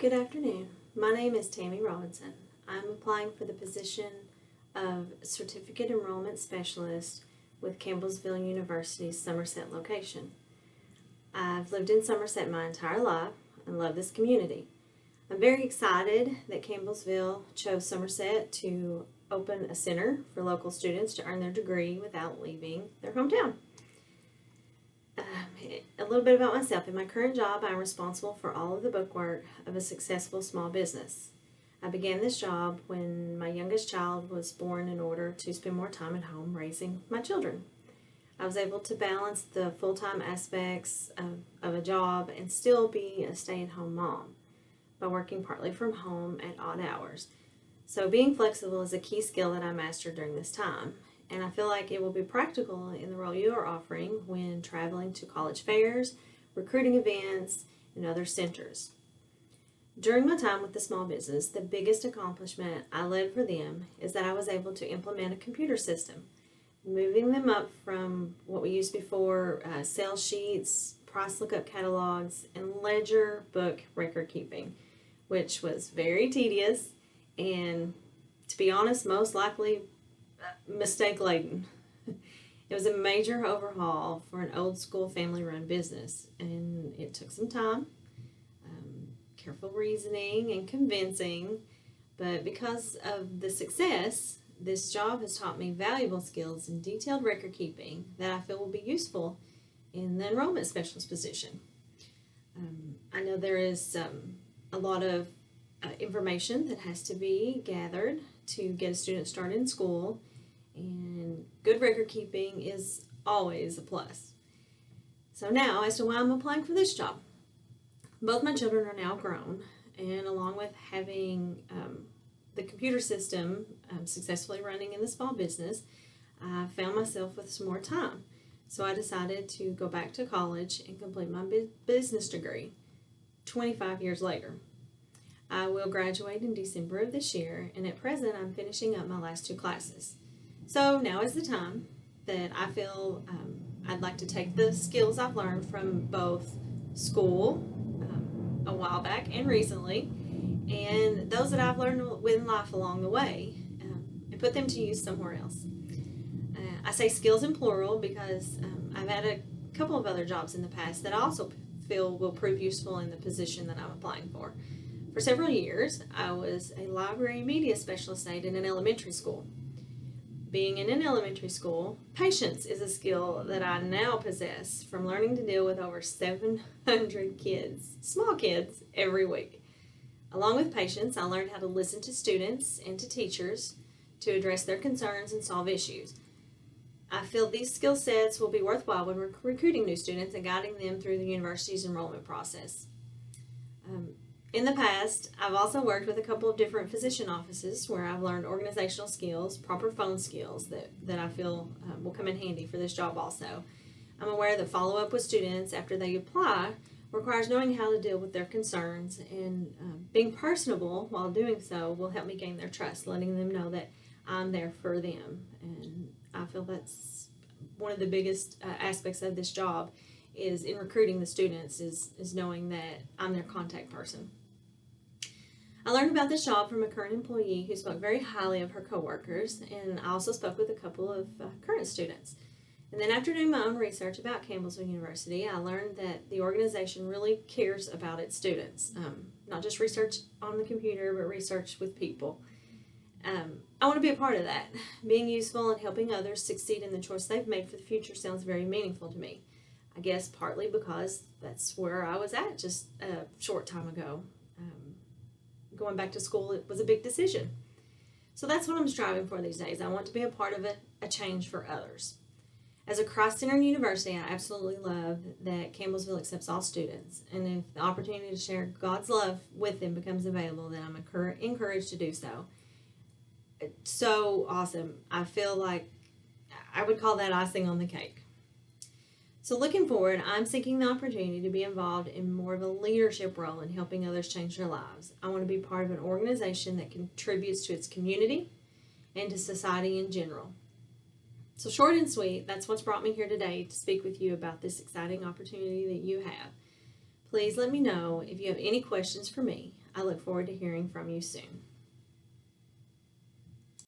Good afternoon. My name is Tammy Robinson. I'm applying for the position of Certificate Enrollment Specialist with Campbellsville University's Somerset location. I've lived in Somerset my entire life and love this community. I'm very excited that Campbellsville chose Somerset to open a center for local students to earn their degree without leaving their hometown. A little bit about myself. In my current job, I'm responsible for all of the bookwork of a successful small business. I began this job when my youngest child was born in order to spend more time at home raising my children. I was able to balance the full-time aspects of a job and still be a stay-at-home mom by working partly from home at odd hours. So being flexible is a key skill that I mastered during this time. And I feel like it will be practical in the role you are offering when traveling to college fairs, recruiting events, and other centers. During my time with the small business, the biggest accomplishment I led for them is that I was able to implement a computer system, moving them up from what we used before, sales sheets, price lookup catalogs, and ledger book record keeping, which was very tedious and, to be honest, most likely mistake laden. It was a major overhaul for an old school family run business, and it took some time, careful reasoning and convincing, but because of the success, this job has taught me valuable skills in detailed record keeping that I feel will be useful in the enrollment specialist position. I know there is a lot of information that has to be gathered to get a student started in school, and good record keeping is always a plus. So now, as to why I'm applying for this job. Both my children are now grown, and along with having the computer system successfully running in the small business, I found myself with some more time. So I decided to go back to college and complete my business degree 25 years later. I will graduate in December of this year, and at present I'm finishing up my last two classes. So now is the time that I feel I'd like to take the skills I've learned from both school a while back and recently, and those that I've learned in life along the way, and put them to use somewhere else. I say skills in plural because I've had a couple of other jobs in the past that I also feel will prove useful in the position that I'm applying for. For several years, I was a library media specialist aide in an elementary school. Being in an elementary school, patience is a skill that I now possess from learning to deal with over 700 kids, small kids, every week. Along with patience, I learned how to listen to students and to teachers to address their concerns and solve issues. I feel these skill sets will be worthwhile when recruiting new students and guiding them through the university's enrollment process. In the past, I've also worked with a couple of different physician offices where I've learned organizational skills, proper phone skills that I feel will come in handy for this job also. I'm aware that follow-up with students after they apply requires knowing how to deal with their concerns, and being personable while doing so will help me gain their trust, letting them know that I'm there for them. And I feel that's one of the biggest aspects of this job is in recruiting the students is knowing that I'm their contact person. I learned about this job from a current employee who spoke very highly of her coworkers, and I also spoke with a couple of current students. And then after doing my own research about Campbellsville University, I learned that the organization really cares about its students, not just research on the computer, but research with people. I want to be a part of that. Being useful and helping others succeed in the choice they've made for the future sounds very meaningful to me. I guess partly because that's where I was at just a short time ago. Going back to school, it was a big decision. So that's what I'm striving for these days. I want to be a part of a change for others. As a Christ-centered university, I absolutely love that Campbellsville accepts all students. And if the opportunity to share God's love with them becomes available, then I'm encouraged to do so. It's so awesome. I feel like I would call that icing on the cake. So looking forward, I'm seeking the opportunity to be involved in more of a leadership role in helping others change their lives. I want to be part of an organization that contributes to its community and to society in general. So short and sweet, that's what's brought me here today to speak with you about this exciting opportunity that you have. Please let me know if you have any questions for me. I look forward to hearing from you soon.